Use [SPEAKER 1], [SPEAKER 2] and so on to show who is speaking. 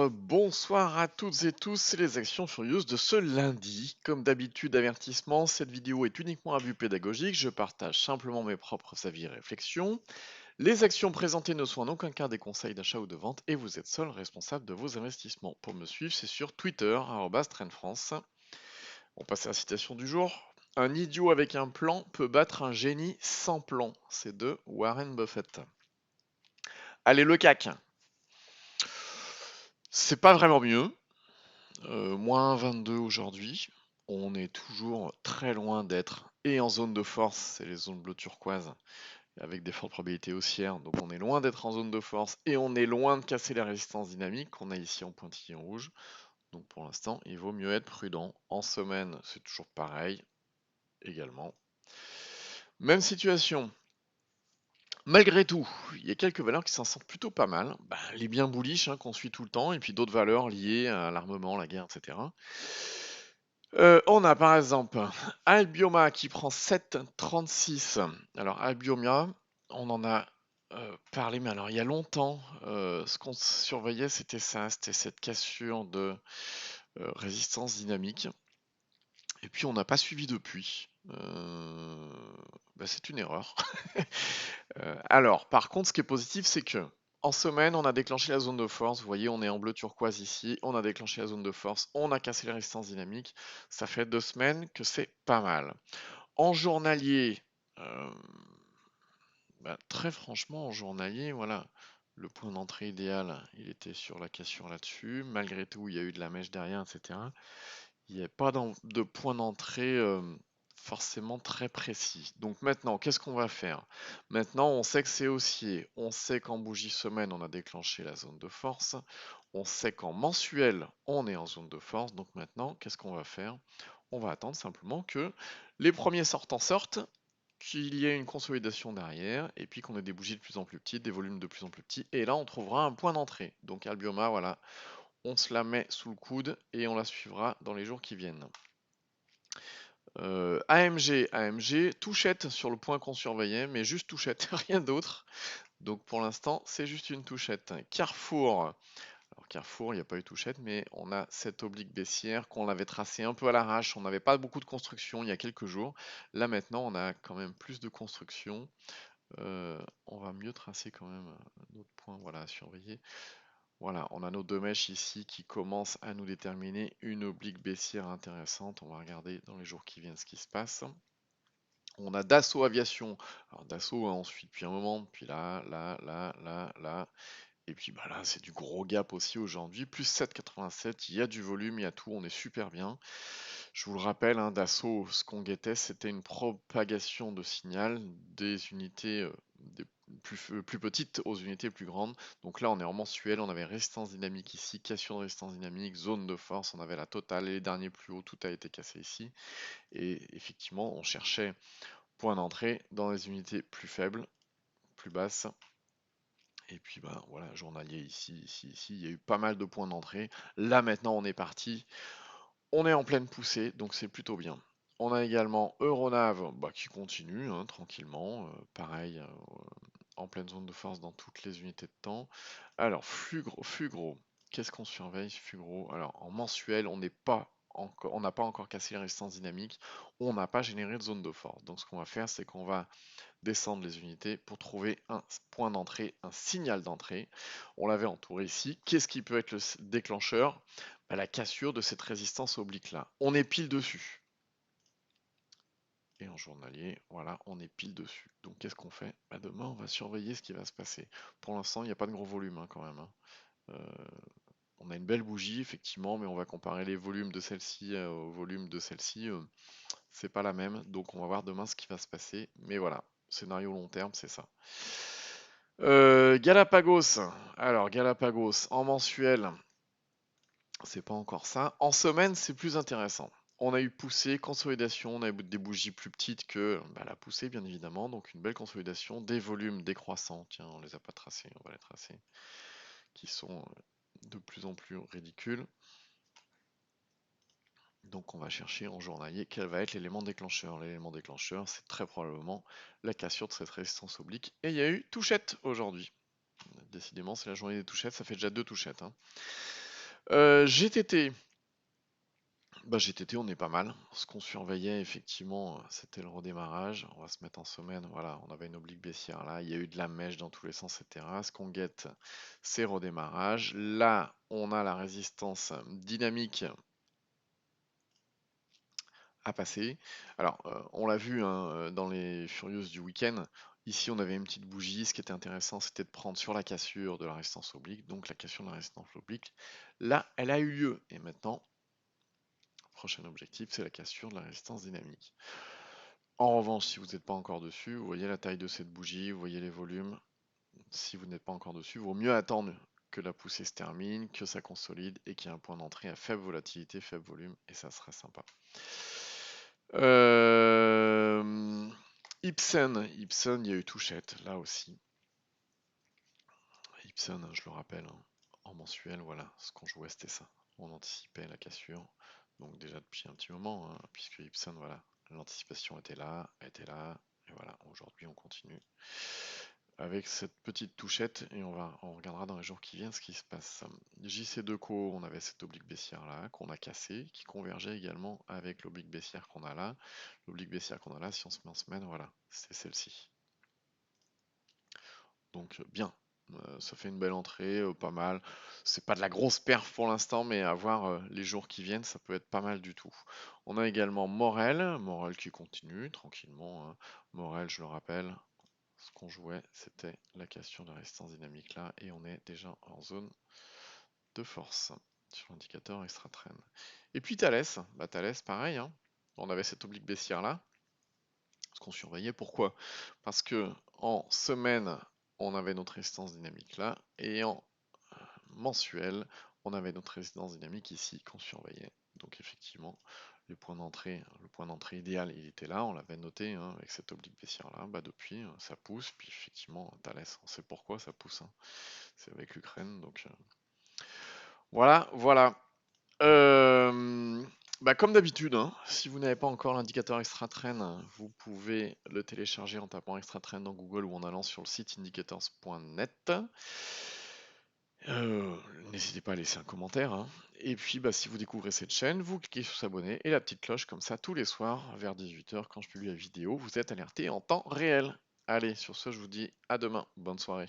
[SPEAKER 1] Bonsoir à toutes et tous, c'est les Actions Furieuses de ce lundi. Comme d'habitude, avertissement, cette vidéo est uniquement à but pédagogique, je partage simplement mes propres avis et réflexions. Les actions présentées ne sont en aucun cas des conseils d'achat ou de vente et vous êtes seul responsable de vos investissements. Pour me suivre, c'est sur Twitter, @trendfrance. On passe à la citation du jour. Un idiot avec un plan peut battre un génie sans plan. C'est de Warren Buffett. Allez, le CAC. C'est pas vraiment mieux. Moins 22 aujourd'hui. On est toujours très loin d'être et en zone de force, c'est les zones bleu turquoise, avec des fortes probabilités haussières. Donc on est loin d'être en zone de force et on est loin de casser la résistance dynamique qu'on a ici en pointillé en rouge. Donc pour l'instant, il vaut mieux être prudent. En semaine, c'est toujours pareil également. Même situation. Malgré tout, il y a quelques valeurs qui s'en sortent plutôt pas mal. Les biens bullish qu'on suit tout le temps, et puis d'autres valeurs liées à l'armement, la guerre, etc. On a par exemple Albioma qui prend 7,36. Alors Albioma, on en a parlé, mais alors il y a longtemps, ce qu'on surveillait, c'était ça, c'était cette cassure de résistance dynamique. Et puis on n'a pas suivi depuis. C'est une erreur. Alors, par contre, ce qui est positif, c'est que en semaine, on a déclenché la zone de force. Vous voyez, on est en bleu turquoise ici. On a déclenché la zone de force. On a cassé les résistances dynamiques. Ça fait 2 semaines que c'est pas mal. En journalier, euh, très franchement, en journalier, voilà, le point d'entrée idéal, il était sur la cassure là-dessus. Malgré tout, il y a eu de la mèche derrière, etc. Il n'y a pas de point d'entrée forcément très précis. Donc maintenant, qu'est-ce qu'on va faire? Maintenant, on sait que c'est haussier. On sait qu'en bougie semaine, on a déclenché la zone de force. On sait qu'en mensuel, on est en zone de force. Donc maintenant, qu'est-ce qu'on va faire? On va attendre simplement que les premiers sortants sortent, qu'il y ait une consolidation derrière, et puis qu'on ait des bougies de plus en plus petites, des volumes de plus en plus petits. Et là, on trouvera un point d'entrée. Donc Albioma, voilà, on se la met sous le coude et on la suivra dans les jours qui viennent. AMG, touchette sur le point qu'on surveillait, mais juste touchette, rien d'autre. Donc pour l'instant, c'est juste une touchette. Carrefour, alors Carrefour, il n'y a pas eu touchette, mais on a cette oblique baissière qu'on avait tracée un peu à l'arrache. On n'avait pas beaucoup de construction il y a quelques jours. Là maintenant, on a quand même plus de construction. On va mieux tracer quand même notre point, voilà, à surveiller. Voilà, on a nos deux mèches ici qui commencent à nous déterminer une oblique baissière intéressante. On va regarder dans les jours qui viennent ce qui se passe. On a Dassault Aviation. Alors Dassault, on suit depuis un moment, puis là. Et puis là, c'est du gros gap aussi aujourd'hui. Plus 7,87, il y a du volume, il y a tout, on est super bien. Je vous le rappelle, Dassault, ce qu'on guettait, c'était une propagation de signal des unités plus petites aux unités plus grandes. Donc là, on est en mensuel, on avait résistance dynamique ici, cassure de résistance dynamique, zone de force, on avait la totale et les derniers plus hauts, tout a été cassé ici. Et effectivement, on cherchait point d'entrée dans les unités plus faibles, plus basses. Et puis voilà, journalier ici, il y a eu pas mal de points d'entrée. Là maintenant on est parti. On est en pleine poussée, donc c'est plutôt bien. On a également Euronav qui continue tranquillement. Pareil, en pleine zone de force dans toutes les unités de temps. Alors, Fugro, qu'est-ce qu'on surveille, Fugro? Alors, en mensuel, on n'a pas encore cassé les résistances dynamiques, on n'a pas généré de zone de force. Donc, ce qu'on va faire, c'est qu'on va descendre les unités pour trouver un point d'entrée, un signal d'entrée. On l'avait entouré ici. Qu'est-ce qui peut être le déclencheur? La cassure de cette résistance oblique là. On est pile dessus. Et en journalier, voilà, on est pile dessus. Donc qu'est-ce qu'on fait? Demain, on va surveiller ce qui va se passer. Pour l'instant, il n'y a pas de gros volume quand même. On a une belle bougie, effectivement, mais on va comparer les volumes de celle-ci au volume de celle-ci. C'est pas la même. Donc on va voir demain ce qui va se passer. Mais voilà, scénario long terme, c'est ça. Galapagos. Alors, Galapagos, en mensuel, c'est pas encore ça. En semaine, c'est plus intéressant. On a eu poussée, consolidation, on a eu des bougies plus petites que la poussée, bien évidemment. Donc une belle consolidation, des volumes décroissants. Tiens, on les a pas tracés, on va les tracer. Qui sont de plus en plus ridicules. Donc on va chercher en journalier quel va être l'élément déclencheur. L'élément déclencheur, c'est très probablement la cassure de cette résistance oblique. Et il y a eu touchette aujourd'hui. Décidément, c'est la journée des touchettes, ça fait déjà 2 touchettes. GTT. Bah, GTT, on est pas mal. Ce qu'on surveillait, effectivement, c'était le redémarrage. On va se mettre en semaine. Voilà, on avait une oblique baissière là. Il y a eu de la mèche dans tous les sens, etc. Ce qu'on guette, c'est redémarrage. Là, on a la résistance dynamique à passer. Alors, on l'a vu hein, dans les Furieuses du week-end. Ici, on avait une petite bougie. Ce qui était intéressant, c'était de prendre sur la cassure de la résistance oblique. Donc, la cassure de la résistance oblique. Là, elle a eu lieu. Et maintenant, prochain objectif, c'est la cassure de la résistance dynamique. En revanche, si vous n'êtes pas encore dessus, vous voyez la taille de cette bougie, vous voyez les volumes. Si vous n'êtes pas encore dessus, il vaut mieux attendre que la poussée se termine, que ça consolide et qu'il y ait un point d'entrée à faible volatilité, faible volume, et ça sera sympa. Ipsen, il y a eu touchette là aussi. Ipsen, je le rappelle, hein, en mensuel, voilà, ce qu'on jouait c'était ça. On anticipait la cassure, donc déjà depuis un petit moment, hein, puisque Ipsen, voilà, l'anticipation était là, et voilà, aujourd'hui on continue avec cette petite touchette et on regardera dans les jours qui viennent ce qui se passe. JC2Co, on avait cette oblique baissière là qu'on a cassée, qui convergeait également avec l'oblique baissière qu'on a là. L'oblique baissière qu'on a là, si on se met en semaine, voilà, c'est celle-ci. Donc bien, ça fait une belle entrée, pas mal. C'est pas de la grosse perf pour l'instant, mais à voir les jours qui viennent, ça peut être pas mal du tout. On a également Morel qui continue tranquillement, hein. Morel, je le rappelle, ce qu'on jouait, c'était la cassure de résistance dynamique là, et on est déjà en zone de force sur l'indicateur extra trend. Et puis Thales, bah Thales pareil, hein. On avait cette oblique baissière là, ce qu'on surveillait. Pourquoi? Parce que en semaine, on avait notre résistance dynamique là, et en mensuel, on avait notre résistance dynamique ici qu'on surveillait. Donc effectivement, le point d'entrée idéal, il était là, on l'avait noté hein, avec cette oblique baissière là. Bah depuis, ça pousse, puis effectivement, Thales, on sait pourquoi ça pousse, hein. C'est avec l'Ukraine, donc voilà, voilà. Bah comme d'habitude, hein, si vous n'avez pas encore l'indicateur extra trend, vous pouvez le télécharger en tapant extra trend dans Google ou en allant sur le site indicators.net. Euh, N'hésitez pas à laisser un commentaire, hein. Et puis, bah, si vous découvrez cette chaîne, vous cliquez sur s'abonner et la petite cloche, comme ça, tous les soirs, vers 18h, quand je publie la vidéo, vous êtes alerté en temps réel. Allez, sur ce, je vous dis à demain. Bonne soirée.